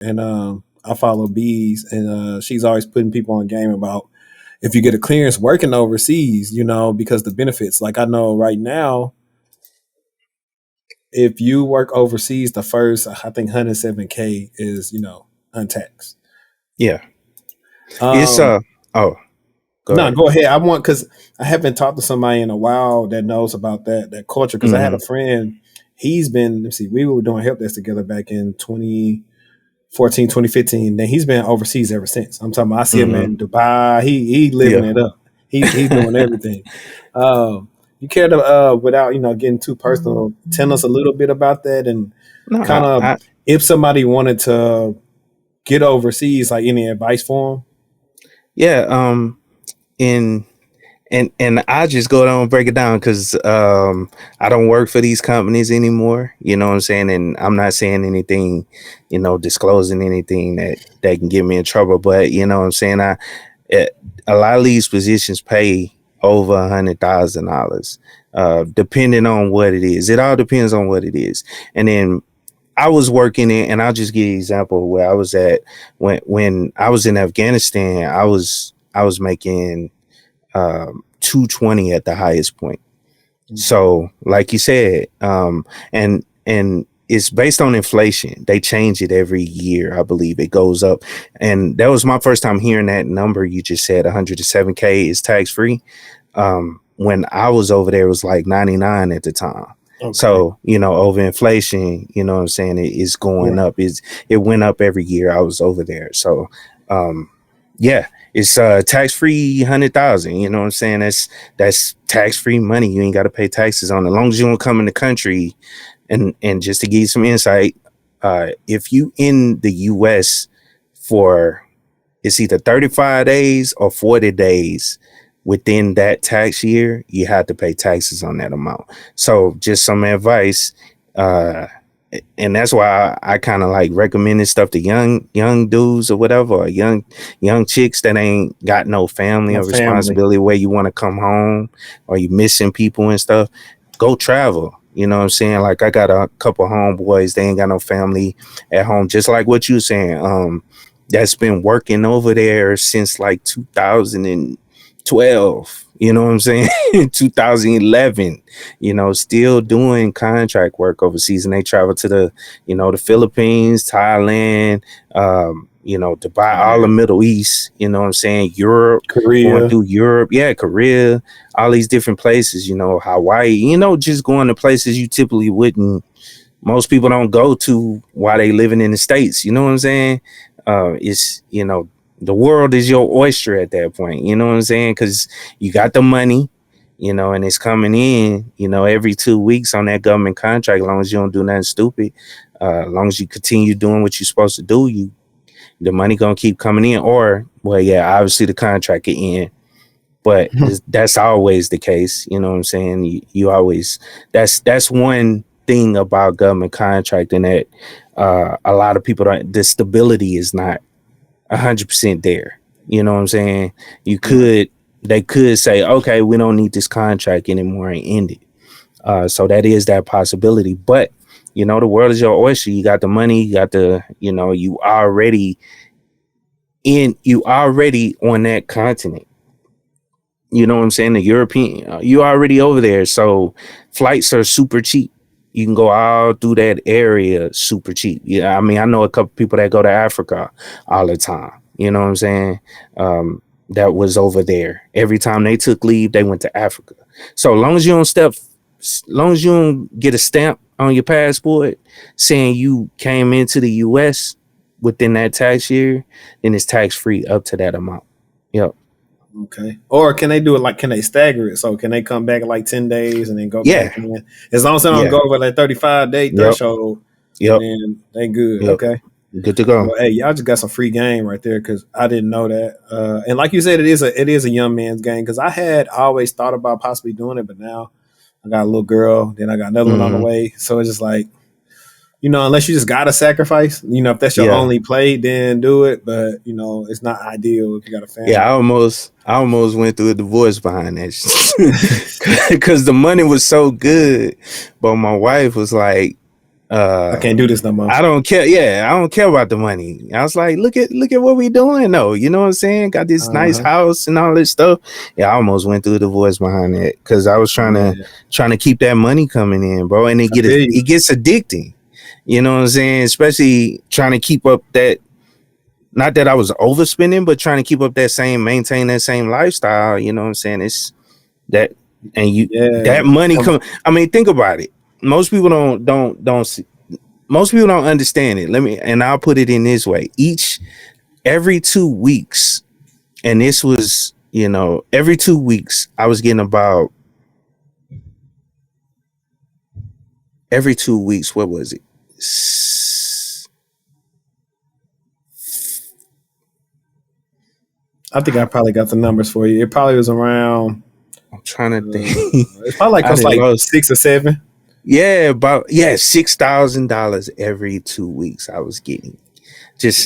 and I follow Bees, and she's always putting people on game about if you get a clearance working overseas, because the benefits. Like I know right now, if you work overseas, the first I think 107K is untaxed. Yeah. It's Um, oh, go no, ahead. go ahead. I want because I haven't talked to somebody in a while that knows about that culture. Because I had Hmm. a friend. He's been. Let's see. We were doing help desk together back in 2014, 2015. Then he's been overseas ever since. I'm talking about. I see him Hmm. in Dubai. He living Yeah. it up. He doing everything. You care to without getting too personal, tell us a little bit about that and No, kind of I if somebody wanted to get overseas, like any advice for them. yeah. In and I just go down and break it down because I don't work for these companies anymore. You know what I'm saying? And I'm not saying anything, disclosing anything that can get me in trouble. But you know what I'm saying? It, a lot of these positions pay over $100,000, depending on what it is. It all depends on what it is. And then I was working in, and I'll just give you an example where I was at when I was in Afghanistan. I was making 220 at the highest point. So, like you said, and it's based on inflation. They change it every year. I believe it goes up, and that was my first time hearing that number. You just said 107K is tax free. When I was over there, it was like 99 at the time. Okay. So, over inflation, you know what I'm saying, it's going Right. up. It went up every year I was over there. So, um, yeah, it's tax free 100,000. You know what I'm saying? That's tax free money. You ain't got to pay taxes on it. As long as you don't come in the country. And just to give you some insight, if you in the U.S. for it's either 35 days or 40 days within that tax year, you have to pay taxes on that amount. So just some advice, uh, and that's why I kind of like recommending stuff to young dudes or whatever, or young chicks that ain't got no family My or family. responsibility where you want to come home or you missing people and stuff. Go travel. You know what I'm saying? Like I got a couple homeboys, they ain't got no family at home, just like what you saying. That's been working over there since like 2012. You know what I'm saying? 2011. Still doing contract work overseas, and they travel to the Philippines, Thailand, Dubai, all the Yeah. Middle East. You know what I'm saying? Europe, going Korea. through Europe, yeah, Korea, all these different places. Hawaii. Just going to places you typically wouldn't. Most people don't go to while they living in the States. You know what I'm saying? It's the world is your oyster at that point. You know what I'm saying? Because you got the money, and it's coming in, every 2 weeks on that government contract. As long as you don't do nothing stupid, as long as you continue doing what you're supposed to do, the money gonna keep coming in. Or, well, yeah, obviously the contract can end, but that's always the case. You know what I'm saying? You always that's one thing about government contracting that a lot of people don't. The stability is not 100% there. You know what I'm saying? You Right. could They could say, okay, we don't need this contract anymore and end it. So that is that possibility. But the world is your oyster. You got the money. You got you already on that continent. You know what I'm saying? The European, you already over there. So flights are super cheap. You can go all through that area super cheap. Yeah, I mean, I know a couple people that go to Africa all the time. You know what I'm saying? That was over there. Every time they took leave, they went to Africa. So long as you don't long as you don't get a stamp on your passport saying you came into the U.S. within that tax year, then it's tax free up to that amount. Yep. Okay. Or can they do it like can they stagger it? So can they come back in like 10 days and then go back Yeah. in? As long as they don't Yeah. go over that 35-day Yep. threshold, Yep. then they good. Yep. Okay. Good to go. Well, hey, y'all just got some free game right there because I didn't know that. And like you said, it is a young man's game because I had always thought about possibly doing it, but now I got a little girl, then I got another one on the Hmm. way. So it's just like, unless you just got to sacrifice, if that's your Yeah. only play, then do it. But it's not ideal if you got a Yeah. family. I almost went through a divorce behind that because the money was so good, but my wife was like, I can't do this no more. I don't care. Yeah, I don't care about the money. I was like, look at what we doing though. You know what I'm saying? Got this nice house and all this stuff. Yeah, I almost went through a divorce behind that because I was trying to keep that money coming in, bro. And it gets addicting. You know what I'm saying? Especially trying to keep up that. Not that I was overspending, but trying to keep up maintain that same lifestyle. You know what I'm saying? It's that, and that money come. I mean, think about it. Most people don't see. Most people don't understand it. I'll put it in this way. Every 2 weeks, and this was, every 2 weeks, I was getting about every 2 weeks. What was it? I think I probably got the numbers for you. It probably was around. I'm trying to think. It's probably like 6 or 7. Yeah, $6,000 every 2 weeks I was getting.